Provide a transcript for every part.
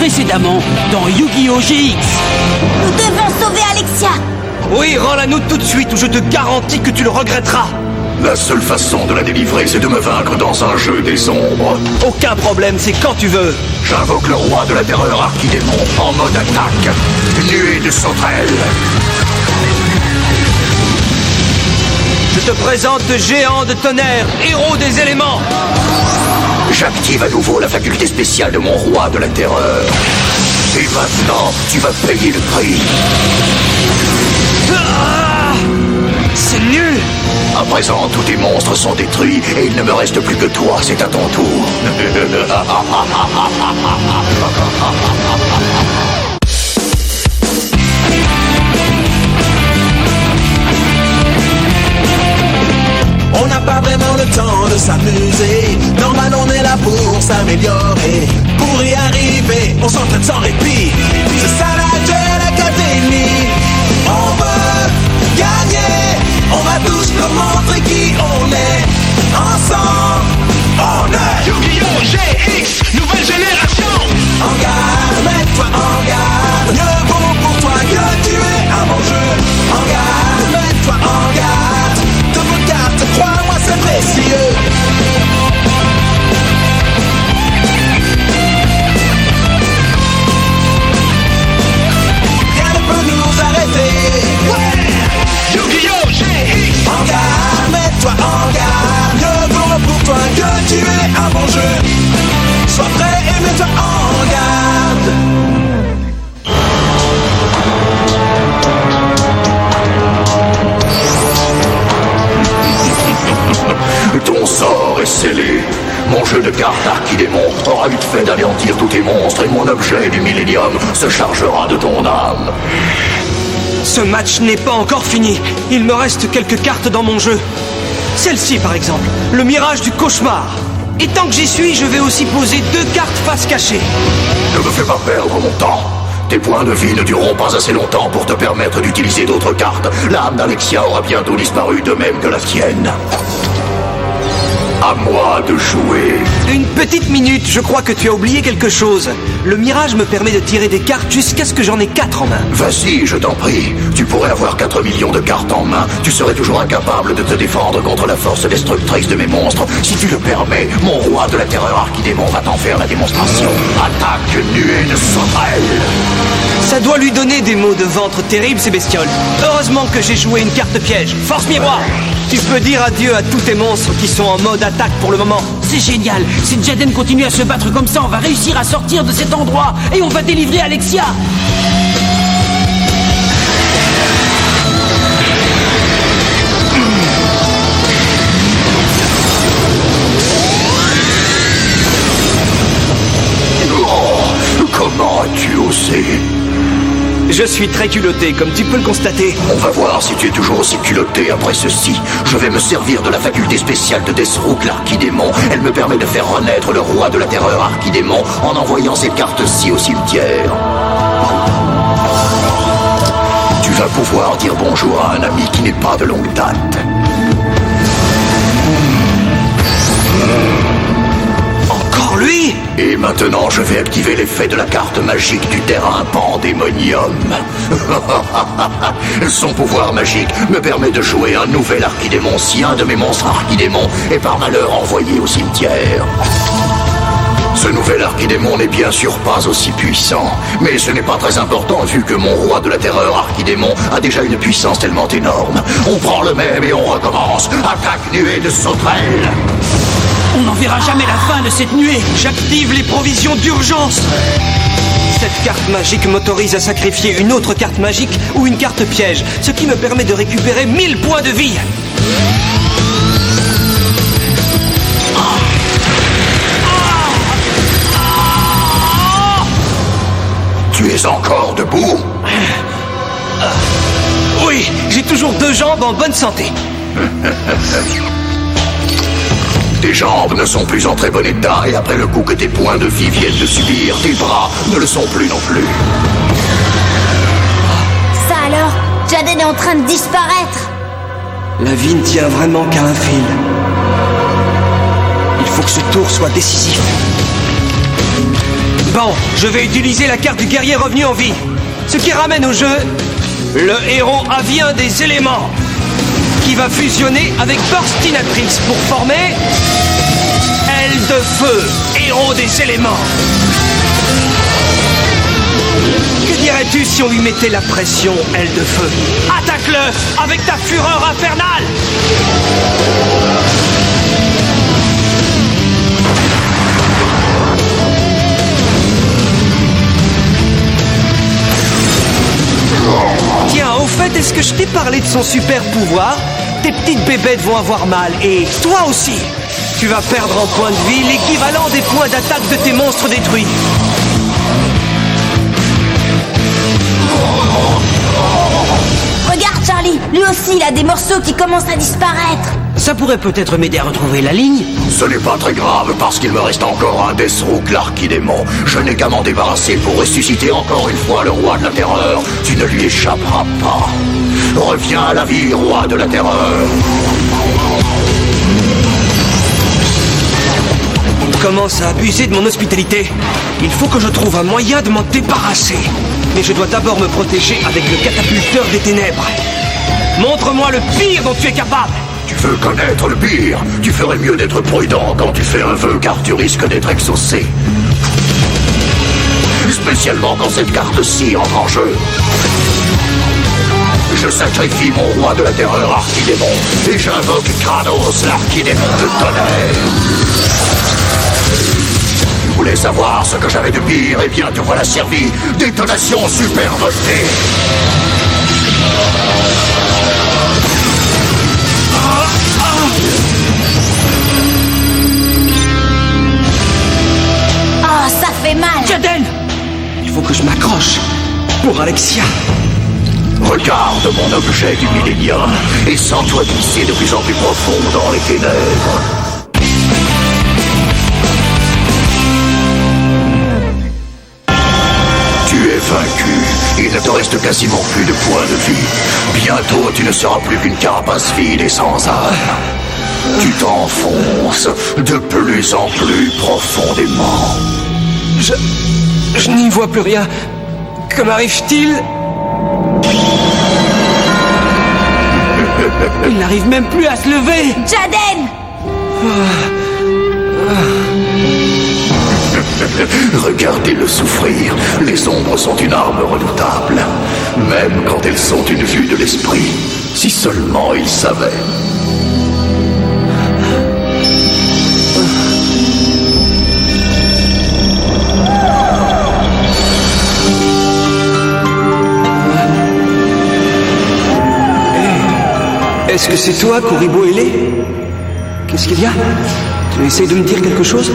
précédemment dans Yu-Gi-Oh! GX. Nous devons sauver Alexia. Oui, rends-la nous tout de suite ou je te garantis que tu le regretteras. La seule façon de la délivrer, c'est de me vaincre dans un jeu des ombres. Aucun problème, c'est quand tu veux. J'invoque le roi de la terreur Archidémon en mode attaque. Nuée de sauterelles. Je te présente le géant de tonnerre, héros des éléments. J'active à nouveau la faculté spéciale de mon roi de la terreur. Et maintenant, tu vas payer le prix. Ah, c'est nul. À présent, tous tes monstres sont détruits et il ne me reste plus que toi, c'est à ton tour. On n'a pas vraiment le temps de s'amuser. Normal, on est là pour s'améliorer. Pour y arriver, on s'entraîne sans répit. C'est ça la Duel Academy. On veut gagner. On va tous leur montrer qui on est. Ensemble, on est Yu-Gi-Oh! GX, nouvelle génération. en garde, mets-toi en garde. Mieux vaut pour toi que tu es un bon jeu. En garde, mets-toi en garde. De vos cartes, crois-moi, c'est précieux. Rien ne peut nous arrêter. Yu-Gi-Oh! GX. En garde, mets-toi en garde. Mieux vaut pour toi que tu es un bon jeu. Sois prêt et mets-toi en garde. Ton sort est scellé. Mon jeu de cartes Archidémon aura vite fait d'anéantir tous tes monstres et mon objet du Millénium se chargera de ton âme. Ce match n'est pas encore fini. Il me reste quelques cartes dans mon jeu. Celle-ci, par exemple, le mirage du cauchemar. Et tant que j'y suis, je vais aussi poser 2 cartes face cachée. Ne me fais pas perdre mon temps. Tes points de vie ne dureront pas assez longtemps pour te permettre d'utiliser d'autres cartes. L'âme d'Alexia aura bientôt disparu, de même que la tienne. À moi de jouer. Une petite minute, je crois que tu as oublié quelque chose. Le mirage me permet de tirer des cartes jusqu'à ce que j'en ai 4 en main. Vas-y, je t'en prie. Tu pourrais avoir 4 millions de cartes en main. Tu serais toujours incapable de te défendre contre la force destructrice de mes monstres. Si tu le permets, mon roi de la terreur Archidémon va t'en faire la démonstration. Attaque nuée de sauterelles. Ça doit lui donner des maux de ventre terribles, ces bestioles. Heureusement que j'ai joué une carte piège. Force miroir. Tu peux dire adieu à tous tes monstres qui sont en mode attaque pour le moment. C'est génial. Si Jaden continue à se battre comme ça, on va réussir à sortir de cet endroit et on va délivrer Alexia. Oh, comment as-tu osé? Je suis très culotté, comme tu peux le constater. On va voir si tu es toujours aussi culotté après ceci. Je vais me servir de la faculté spéciale de Deathstroke, l'Archidémon. Elle me permet de faire renaître le roi de la terreur Archidémon en envoyant ces cartes-ci au cimetière. Tu vas pouvoir dire bonjour à un ami qui n'est pas de longue date. Encore lui? Et maintenant, je vais activer l'effet de la carte magique du terrain Pandémonium. Son pouvoir magique me permet de jouer un nouvel Archidémon si un de mes monstres Archidémons est par malheur envoyé au cimetière. Ce nouvel Archidémon n'est bien sûr pas aussi puissant, mais ce n'est pas très important vu que mon roi de la terreur Archidémon a déjà une puissance tellement énorme. On prend le même et on recommence. Attaque nuée de sauterelles. On n'en verra jamais la fin de cette nuée. J'active les provisions d'urgence. Cette carte magique m'autorise à sacrifier une autre carte magique ou une carte piège, ce qui me permet de récupérer 1000 points de vie. Tu es encore debout? Oui, j'ai toujours 2 jambes en bonne santé. Tes jambes ne sont plus en très bon état et après le coup que tes points de vie viennent de subir, tes bras ne le sont plus non plus. Ça alors, Jaden est en train de disparaître. La vie ne tient vraiment qu'à un fil. Il faut que ce tour soit décisif. Bon, je vais utiliser la carte du guerrier revenu en vie. Ce qui ramène au jeu le héros avien des éléments, qui va fusionner avec Burstinatrix pour former Aile de Feu, héros des éléments. Que dirais-tu si on lui mettait la pression, Aile de Feu? Attaque-le avec ta fureur infernale! Tiens, au fait, est-ce que je t'ai parlé de son super pouvoir? Tes petites bébêtes vont avoir mal, et toi aussi. Tu vas perdre en points de vie l'équivalent des points d'attaque de tes monstres détruits. Regarde, Charlie, lui aussi, il a des morceaux qui commencent à disparaître. Ça pourrait peut-être m'aider à retrouver la ligne. Ce n'est pas très grave parce qu'il me reste encore un Deathstroke l'archidémon. Je n'ai qu'à m'en débarrasser pour ressusciter encore une fois le roi de la terreur. Tu ne lui échapperas pas. Reviens à la vie, roi de la terreur. Il commence à abuser de mon hospitalité. Il faut que je trouve un moyen de m'en débarrasser. Mais je dois d'abord me protéger avec le catapulteur des ténèbres. Montre-moi le pire dont tu es capable. Tu veux connaître le pire? Tu ferais mieux d'être prudent quand tu fais un vœu car tu risques d'être exaucé. Spécialement quand cette carte-ci entre en jeu. Je sacrifie mon roi de la terreur archidémon et j'invoque Kranos l'archidémon de tonnerre. Tu voulais savoir ce que j'avais de pire? Eh bien te voilà servi. Détonation super voltée. Oh, ça fait mal. Jaden! Il faut que je m'accroche pour Alexia. Regarde mon objet du millénium et sens-toi glisser de plus en plus profond dans les ténèbres. Tu es vaincu. Il ne te reste quasiment plus de points de vie. Bientôt, tu ne seras plus qu'une carapace vide et sans âme. Tu t'enfonces de plus en plus profondément. Je n'y vois plus rien. Que m'arrive-t-il? Il n'arrive même plus à se lever. Jaden! Regardez-le souffrir. Les ombres sont une arme redoutable. Même quand elles sont une vue de l'esprit. Si seulement il savait. Est-ce que c'est toi, Kuribo Ailé? Qu'est-ce qu'il y a? Tu essayes de me dire quelque chose?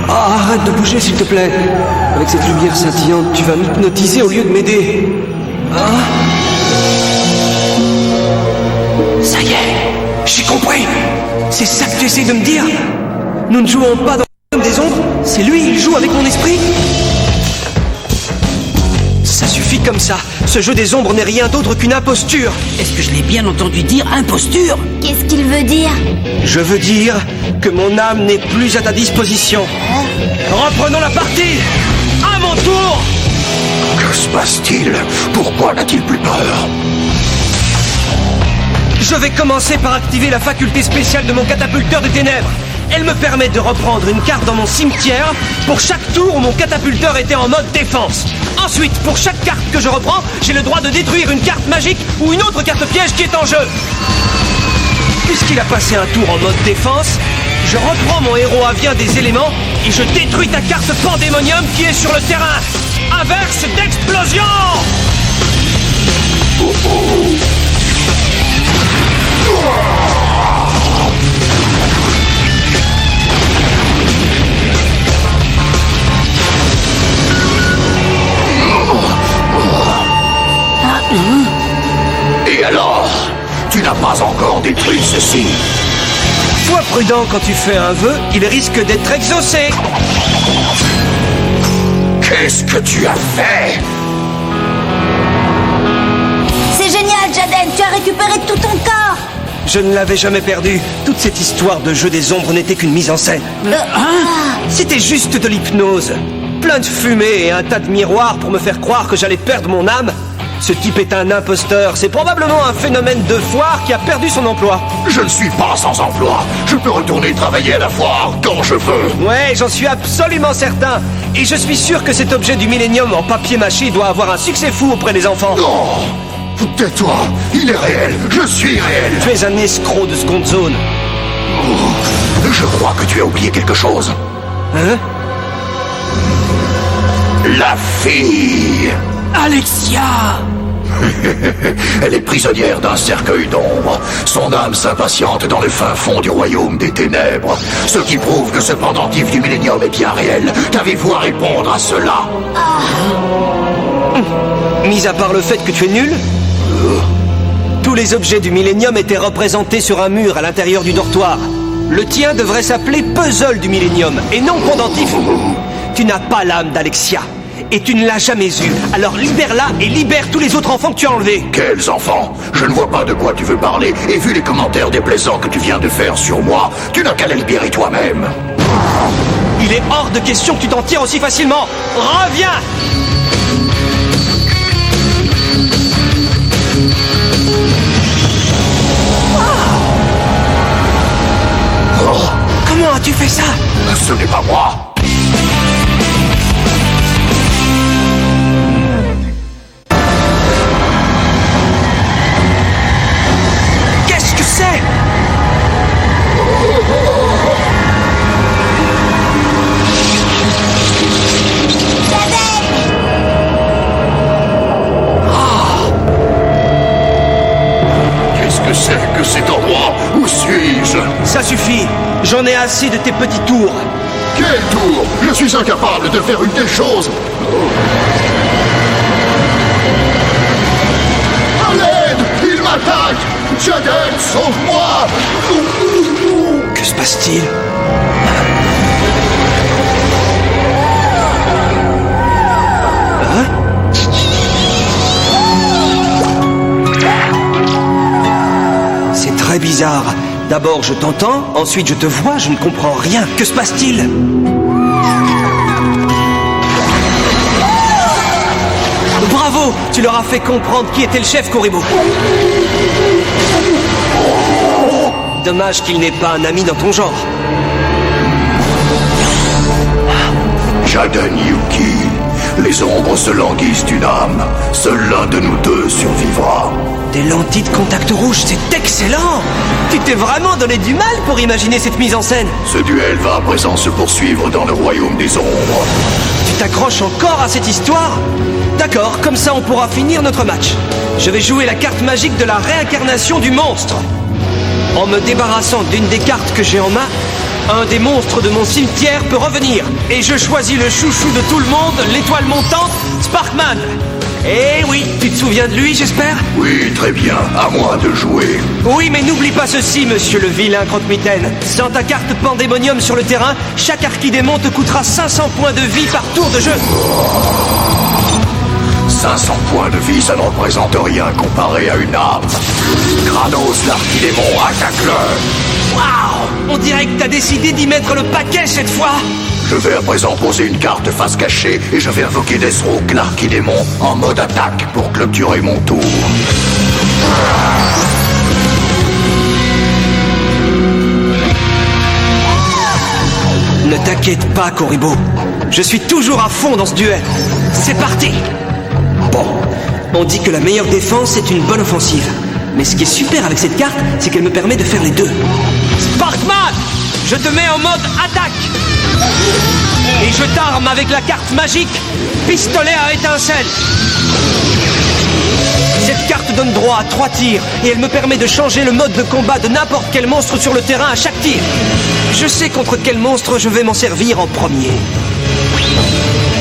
Ah, arrête de bouger, s'il te plaît. Avec cette lumière scintillante, tu vas m'hypnotiser au lieu de m'aider. Hein? Ça y est, j'ai compris. C'est ça que tu essayes de me dire? Nous ne jouons pas dans le royaume des ombres? C'est lui, il joue avec mon esprit? Ça suffit comme ça. Ce jeu des ombres n'est rien d'autre qu'une imposture. Est-ce que je l'ai bien entendu dire imposture? Qu'est-ce qu'il veut dire? Je veux dire que mon âme n'est plus à ta disposition. Reprenons la partie. À mon tour. Que se passe-t-il? Pourquoi n'a-t-il plus peur? Je vais commencer par activer la faculté spéciale de mon catapulteur des ténèbres. Elle me permet de reprendre une carte dans mon cimetière pour chaque tour où mon catapulteur était en mode défense. Ensuite, pour chaque carte que je reprends, j'ai le droit de détruire une carte magique ou une autre carte piège qui est en jeu. Puisqu'il a passé un tour en mode défense, je reprends mon héros avien des éléments et je détruis ta carte pandémonium qui est sur le terrain. Averse d'explosion! Et alors? Tu n'as pas encore détruit ceci? Sois prudent quand tu fais un vœu, il risque d'être exaucé. Qu'est-ce que tu as fait? C'est génial, Jaden, tu as récupéré tout ton corps. Je ne l'avais jamais perdu. Toute cette histoire de jeu des ombres n'était qu'une mise en scène. C'était juste de l'hypnose. Plein de fumée et un tas de miroirs pour me faire croire que j'allais perdre mon âme. Ce type est un imposteur. C'est probablement un phénomène de foire qui a perdu son emploi. Je ne suis pas sans emploi. Je peux retourner travailler à la foire quand je veux. Ouais, j'en suis absolument certain. Et je suis sûr que cet objet du millénium en papier mâché doit avoir un succès fou auprès des enfants. Non, tais-toi. Il est réel. Je suis réel. Tu es un escroc de seconde zone. Je crois que tu as oublié quelque chose. Hein? La fille. Alexia! Elle est prisonnière d'un cercueil d'ombre. Son âme s'impatiente dans le fin fond du royaume des ténèbres. Ce qui prouve que ce pendentif du millénium est bien réel. Qu'avez-vous à répondre à cela? Mis à part le fait que tu es nul, tous les objets du millénium étaient représentés sur un mur à l'intérieur du dortoir. Le tien devrait s'appeler puzzle du millénium et non pendentif. Tu n'as pas l'âme d'Alexia. Et tu ne l'as jamais eue. Alors libère-la et libère tous les autres enfants que tu as enlevés. Quels enfants? Je ne vois pas de quoi tu veux parler. Et vu les commentaires déplaisants que tu viens de faire sur moi, tu n'as qu'à la libérer toi-même. Il est hors de question que tu t'en tires aussi facilement. Reviens! Oh, Comment as-tu fait ça? ce n'est pas moi. Qu'est-ce que c'est? Qu'est-ce que c'est que cet endroit? Où suis-je? Ça suffit. J'en ai assez de tes petits tours. Quel tour? Je suis incapable de faire une telle chose. À l'aide! Il m'attaque! Jaded, sauve-moi! Que se passe-t-il? C'est très bizarre. D'abord je t'entends, ensuite je te vois, je ne comprends rien. Que se passe-t-il? Bravo! Tu leur as fait comprendre qui était le chef, Koribo. Dommage qu'il n'ait pas un ami dans ton genre. Jaden Yuki, les ombres se languissent d'une âme. Seul l'un de nous deux survivra. Des lentilles de contact rouge, c'est excellent! Tu t'es vraiment donné du mal pour imaginer cette mise en scène. Ce duel va à présent se poursuivre dans le royaume des ombres. Tu t'accroches encore à cette histoire? D'accord, comme ça on pourra finir notre match. Je vais jouer la carte magique de la réincarnation du monstre. En me débarrassant d'une des cartes que j'ai en main, un des monstres de mon cimetière peut revenir. Et je choisis le chouchou de tout le monde, l'étoile montante, Sparkman. Eh oui, tu te souviens de lui, j'espère? Oui, très bien, à moi de jouer. Oui, mais n'oublie pas ceci, monsieur le vilain croque-mitaine. Sans ta carte Pandémonium sur le terrain, chaque archidémon te coûtera 500 points de vie par tour de jeu. 500 points de vie, ça ne représente rien comparé à une arme. Kranos, l'archidémon, attaque-le! Waouh! On dirait que t'as décidé d'y mettre le paquet cette fois. Je vais à présent poser une carte face cachée et je vais invoquer Deathstroke, l'archidémon, en mode attaque pour clôturer mon tour. Ne t'inquiète pas, Koribo. Je suis toujours à fond dans ce duel. C'est parti! Bon, on dit que la meilleure défense est une bonne offensive. Mais ce qui est super avec cette carte, c'est qu'elle me permet de faire les deux. Sparkman! Je te mets en mode attaque! Et je t'arme avec la carte magique Pistolet à étincelle. Cette carte donne droit à 3 tirs et elle me permet de changer le mode de combat de n'importe quel monstre sur le terrain à chaque tir. Je sais contre quel monstre je vais m'en servir en premier.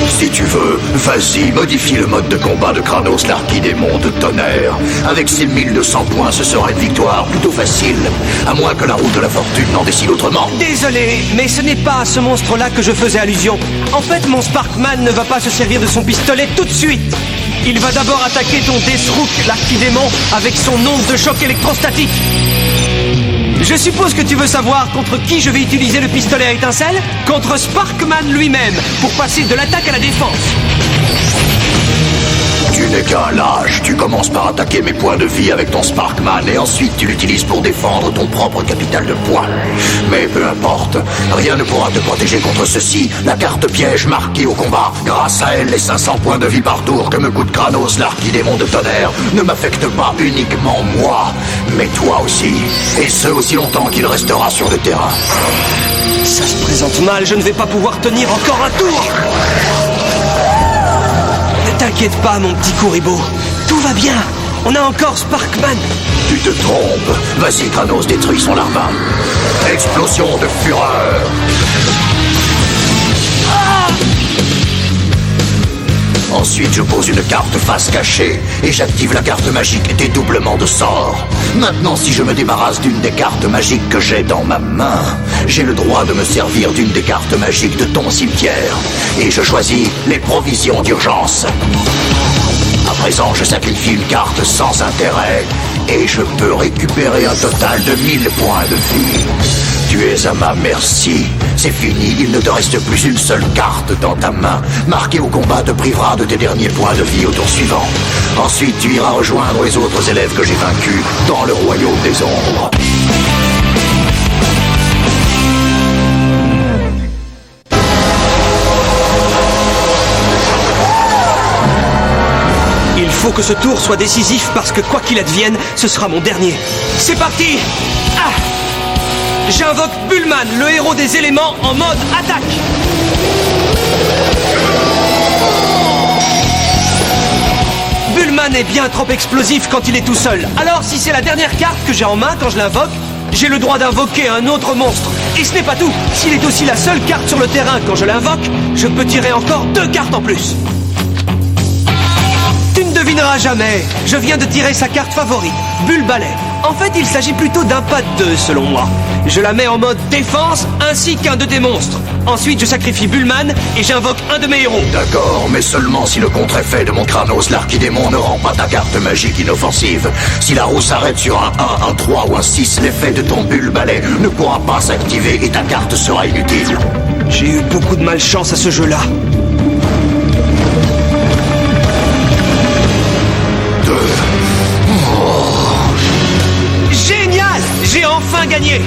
Si tu veux, vas-y, modifie le mode de combat de Kranos, l'archidémon de tonnerre. Avec ses 1200 points, ce sera une victoire plutôt facile. À moins que la roue de la fortune n'en décide autrement. Désolé, mais ce n'est pas à ce monstre-là que je faisais allusion. En fait, mon Sparkman ne va pas se servir de son pistolet tout de suite. Il va d'abord attaquer ton Deathstroke, l'archidémon, avec son onde de choc électrostatique. Je suppose que tu veux savoir contre qui je vais utiliser le pistolet à étincelles? Contre Sparkman lui-même, pour passer de l'attaque à la défense. Tu n'es qu'un lâche, tu commences par attaquer mes points de vie avec ton Sparkman et ensuite tu l'utilises pour défendre ton propre capital de points. Mais peu importe, rien ne pourra te protéger contre ceci. La carte piège marquée au combat. Grâce à elle, les 500 points de vie par tour que me coûte Kranos, l'archidémon de tonnerre, ne m'affectent pas uniquement moi, mais toi aussi. Et ce aussi longtemps qu'il restera sur le terrain. Ça se présente mal, je ne vais pas pouvoir tenir encore un tour. Ne t'inquiète pas, mon petit Kuribo. Tout va bien. On a encore Sparkman. Tu te trompes. Vas-y, Kranos, détruis son larbin. Explosion de fureur. Ensuite, je pose une carte face cachée et j'active la carte magique dédoublement de sort. Maintenant, si je me débarrasse d'une des cartes magiques que j'ai dans ma main, j'ai le droit de me servir d'une des cartes magiques de ton cimetière. Et je choisis les provisions d'urgence. À présent, je sacrifie une carte sans intérêt et je peux récupérer un total de 1000 points de vie. Tu es à ma merci. C'est fini, il ne te reste plus une seule carte dans ta main. Marquée au combat te privera de tes derniers points de vie au tour suivant. Ensuite, tu iras rejoindre les autres élèves que j'ai vaincus dans le royaume des ombres. Il faut que ce tour soit décisif parce que quoi qu'il advienne, ce sera mon dernier. C'est parti! Ah! J'invoque Bullman, le héros des éléments, en mode attaque. Bullman est bien trop explosif quand il est tout seul. Alors si c'est la dernière carte que j'ai en main quand je l'invoque, j'ai le droit d'invoquer un autre monstre. Et ce n'est pas tout. S'il est aussi la seule carte sur le terrain quand je l'invoque, je peux tirer encore 2 cartes en plus. Tu ne devineras jamais. Je viens de tirer sa carte favorite, Bull Ballet. En fait, il s'agit plutôt d'un pas de 2 selon moi. Je la mets en mode défense ainsi qu'un de des monstres. Ensuite, je sacrifie Bullman et j'invoque un de mes héros. D'accord, mais seulement si le contre-effet de mon Kranos, l'archidémon, ne rend pas ta carte magique inoffensive. Si la roue s'arrête sur un 1, un 3 ou un 6, l'effet de ton Bull Ballet ne pourra pas s'activer et ta carte sera inutile. J'ai eu beaucoup de malchance à ce jeu-là. Génial! J'ai enfin gagné!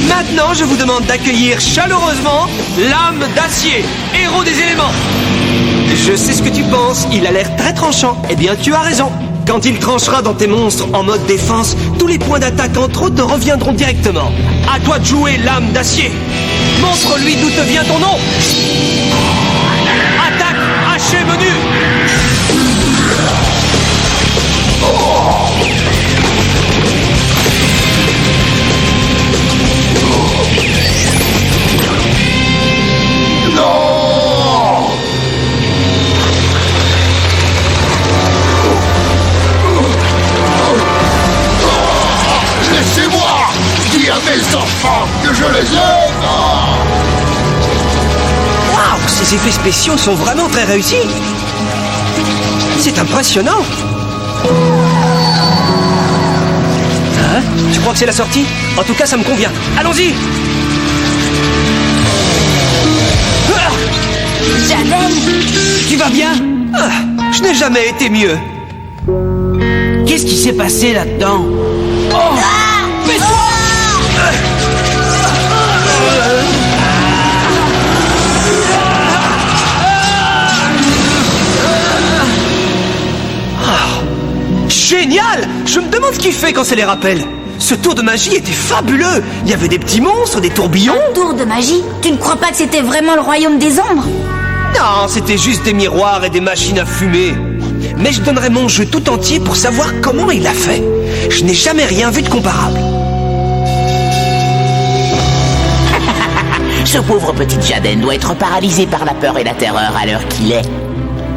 Maintenant, je vous demande d'accueillir chaleureusement l'âme d'acier, héros des éléments. Je sais ce que tu penses, il a l'air très tranchant. Eh bien, tu as raison. Quand il tranchera dans tes monstres en mode défense, tous les points d'attaque entre autres te reviendront directement. À toi de jouer l'âme d'acier. Montre-lui d'où te vient ton nom. Attaque haché menu. Non! Laissez-moi! Dis à mes enfants que je les aime! Waouh, ces effets spéciaux sont vraiment très réussis. C'est impressionnant. Hein? Tu crois que c'est la sortie? En tout cas, ça me convient. Allons-y! Ah! Jaden! Tu vas bien? Ah, je n'ai jamais été mieux. Qu'est-ce qui s'est passé là-dedans? Oh! Mais toi! Génial! Je me demande ce qu'il fait quand ça les rappelle. Ce tour de magie était fabuleux. Il y avait des petits monstres, des tourbillons. Tour de magie? Tu ne crois pas que c'était vraiment le royaume des ombres? Non, c'était juste des miroirs et des machines à fumer. Mais je donnerais mon jeu tout entier pour savoir comment il l'a fait. Je n'ai jamais rien vu de comparable. Ce pauvre petit Jaden doit être paralysé par la peur et la terreur à l'heure qu'il est.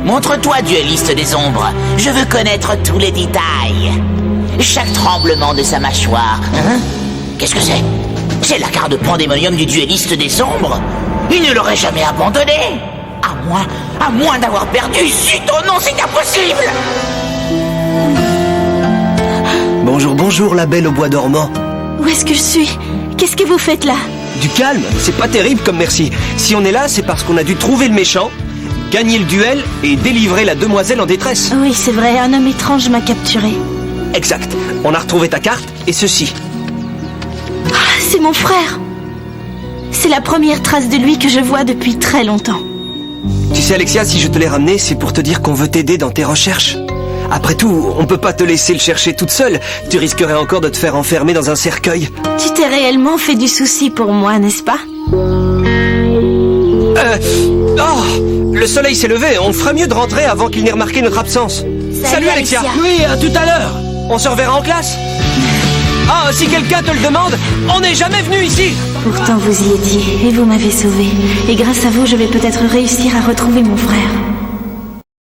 Montre-toi, dueliste des ombres. Je veux connaître tous les détails. Chaque tremblement de sa mâchoire. Hein? Qu'est-ce que c'est? C'est la carte de pandémonium du dueliste des ombres. Il ne l'aurait jamais abandonné. À moins d'avoir perdu. Zut, oh non, c'est impossible. Bonjour, bonjour, la belle au bois dormant. Où est-ce que je suis? Qu'est-ce que vous faites là? Du calme, c'est pas terrible comme merci. Si on est là, c'est parce qu'on a dû trouver le méchant, gagner le duel et délivrer la demoiselle en détresse. Oui, c'est vrai, un homme étrange m'a capturé. Exact. On a retrouvé ta carte et ceci. Ah, c'est mon frère. C'est la première trace de lui que je vois depuis très longtemps. Tu sais, Alexia, si je te l'ai ramené, c'est pour te dire qu'on veut t'aider dans tes recherches. Après tout, on peut pas te laisser le chercher toute seule. Tu risquerais encore de te faire enfermer dans un cercueil. Tu t'es réellement fait du souci pour moi, n'est-ce pas? Oh, le soleil s'est levé. On ferait mieux de rentrer avant qu'il n'ait remarqué notre absence. Salut Alexia. Oui, à tout à l'heure. On se reverra en classe. Ah, si quelqu'un te le demande, on n'est jamais venu ici. Pourtant vous y étiez et vous m'avez sauvé. Et grâce à vous, je vais peut-être réussir à retrouver mon frère.